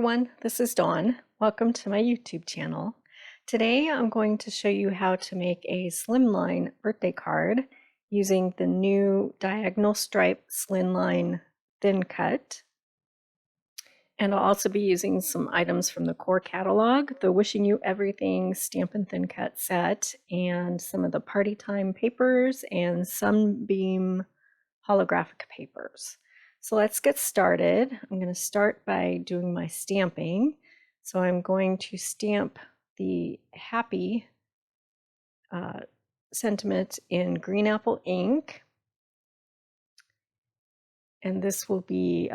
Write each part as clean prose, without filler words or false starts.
everyone, this is Dawn. Welcome to my YouTube channel. Today I'm going to show you how to make a slimline birthday card using the new diagonal stripe slimline thin cut. And I'll also be using some items from the core catalog, the Wishing You Everything Stampin' Thin Cut set, and some of the Party Time papers and Sunbeam holographic papers. So let's get started. I'm going to start by doing my stamping. So I'm going to stamp the happy sentiment in green apple ink. And this will be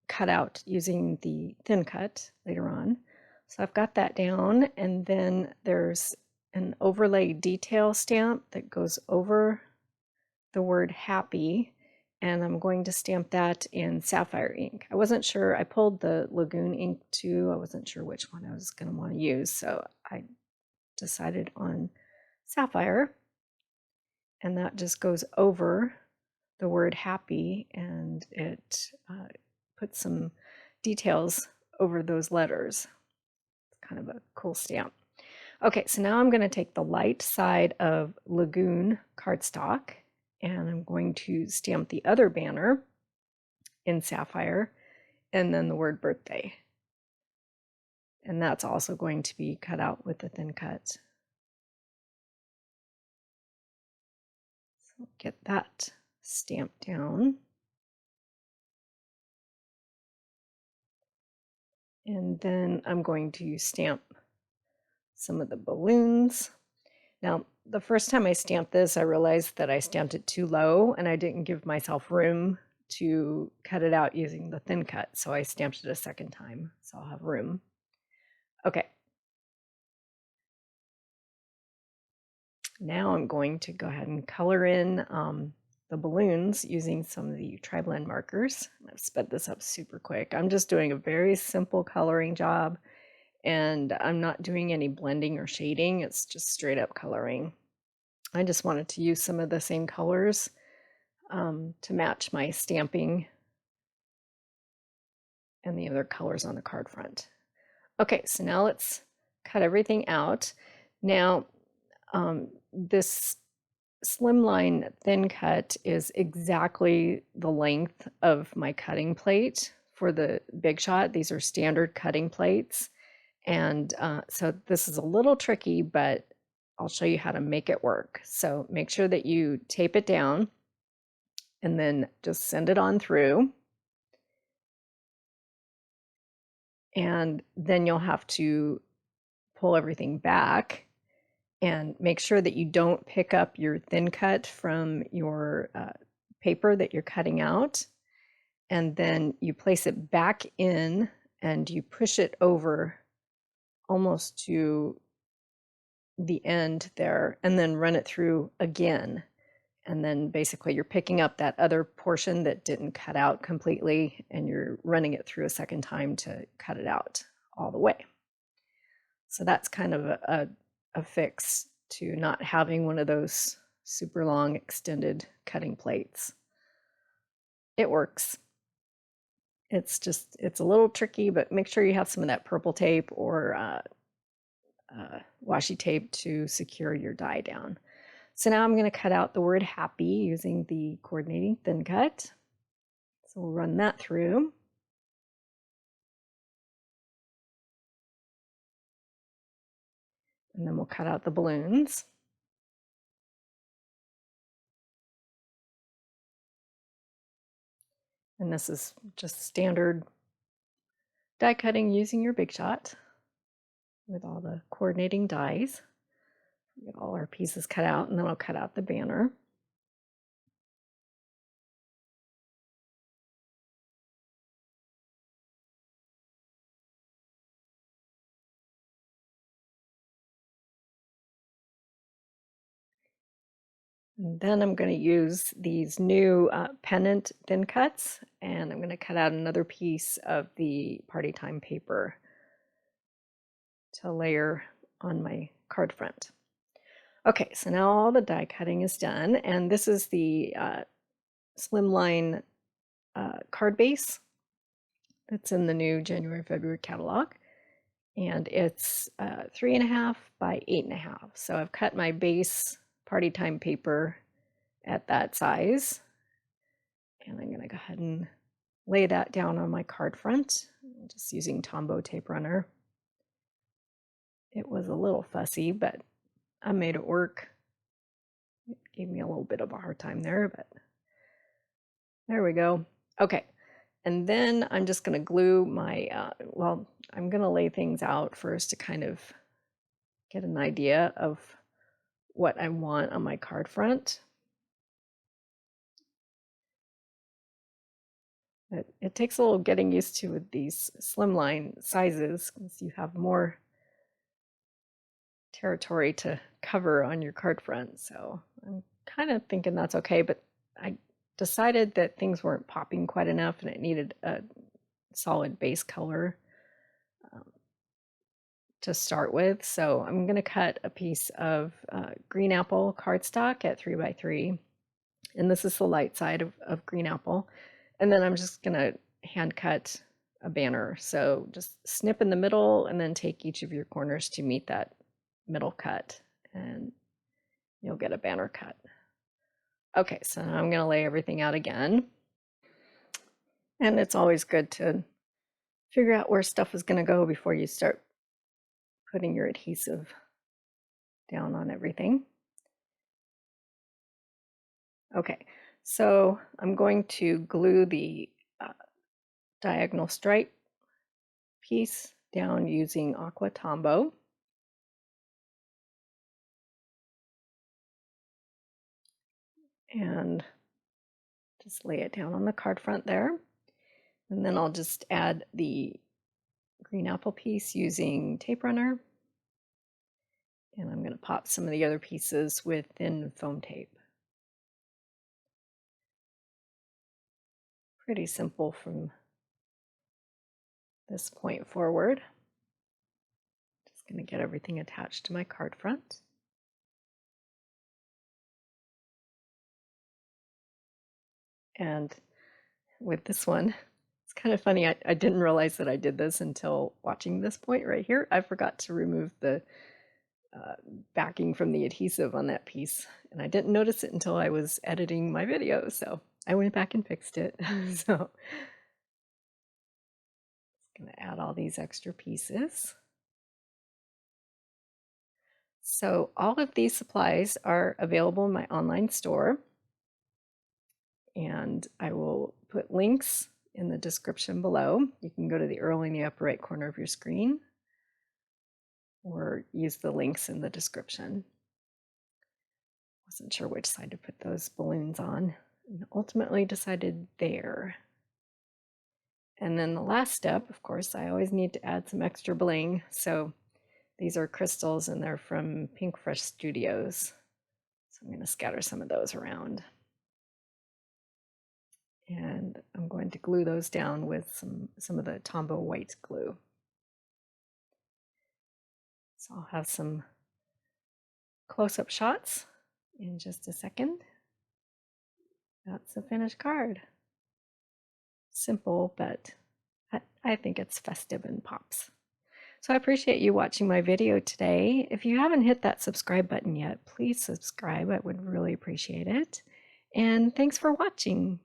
cut out using the thin cut later on. So I've got that down, and then there's an overlay detail stamp that goes over the word happy, and I'm going to stamp that in sapphire ink. I wasn't sure, I pulled the Lagoon ink too. I wasn't sure which one I was going to want to use, so I decided on sapphire, and that just goes over the word happy, and it puts some details over those letters. It's kind of a cool stamp. Okay, so now I'm going to take the light side of Lagoon cardstock, and I'm going to stamp the other banner in sapphire and then the word birthday. And that's also going to be cut out with the thin cut. So get that stamped down. And then I'm going to stamp some of the balloons. Now, the first time I stamped this, I realized that I stamped it too low and I didn't give myself room to cut it out using the thin cut. So I stamped it a second time, so I'll have room. Okay. Now I'm going to go ahead and color in the balloons using some of the tri-blend markers. I've sped this up super quick. I'm just doing a very simple coloring job, and I'm not doing any blending or shading. It's just straight up coloring. I just wanted to use some of the same colors to match my stamping and the other colors on the card front. Okay, so now let's cut everything out. Now, this slimline thin cut is exactly the length of my cutting plate for the Big Shot. These are standard cutting plates. And so this is a little tricky, but I'll show you how to make it work. So make sure that you tape it down and then just send it on through. And then you'll have to pull everything back and make sure that you don't pick up your thin cut from your paper that you're cutting out. And then you place it back in and you push it over almost to the end there, and then run it through again. And then basically you're picking up that other portion that didn't cut out completely, and you're running it through a second time to cut it out all the way. So that's kind of a fix to not having one of those super long extended cutting plates. It works. It's a little tricky, but make sure you have some of that purple tape or washi tape to secure your die down. So now I'm going to cut out the word happy using the coordinating thin cut. So we'll run that through. And then we'll cut out the balloons. And this is just standard die cutting using your Big Shot with all the coordinating dies. Get all our pieces cut out, and then I'll cut out the banner. And then I'm going to use these new pennant thin cuts, and I'm going to cut out another piece of the Party Time paper to layer on my card front. Okay, so now all the die cutting is done, and this is the Slimline card base that's in the new January, February catalog. And it's 3.5 by 8.5. So I've cut my base party time paper at that size. And I'm going to go ahead and lay that down on my card front, just using Tombow tape runner. It was a little fussy, but I made it work. It gave me a little bit of a hard time there, but there we go. Okay, and then I'm just going to glue my, well, I'm going to lay things out first to kind of get an idea of what I want on my card front. It takes a little getting used to with these slimline sizes because you have more territory to cover on your card front. So I'm kind of thinking that's okay, but I decided that things weren't popping quite enough and it needed a solid base color to start with. So I'm going to cut a piece of green apple cardstock at 3x3. And this is the light side of green apple. And then I'm just going to hand cut a banner. So just snip in the middle and then take each of your corners to meet that middle cut and you'll get a banner cut. Okay, so now I'm going to lay everything out again. And it's always good to figure out where stuff is going to go before you start putting your adhesive down on everything. Okay, so I'm going to glue the diagonal stripe piece down using Aqua Tombow. And just lay it down on the card front there. And then I'll just add the green apple piece using tape runner. And I'm going to pop some of the other pieces with thin foam tape. Pretty simple from this point forward. Just going to get everything attached to my card front. And with this one, it's kind of funny. I didn't realize that I did this until watching this point right here. I forgot to remove the backing from the adhesive on that piece, and I didn't notice it until I was editing my video, so I went back and fixed it. So I'm going to add all these extra pieces. So all of these supplies are available in my online store, and I will put links in the description below. You can go to the arrow in the upper right corner of your screen or use the links in the description. Wasn't sure which side to put those balloons on, and ultimately decided there. And then the last step, of course, I always need to add some extra bling. So these are crystals and they're from PinkFresh Studios. So I'm going to scatter some of those around. And I'm going to glue those down with some of the Tombow white glue. So I'll have some close-up shots in just a second. That's the finished card. Simple, but I think it's festive and pops. So I appreciate you watching my video today. If you haven't hit that subscribe button yet, please subscribe. I would really appreciate it. And thanks for watching.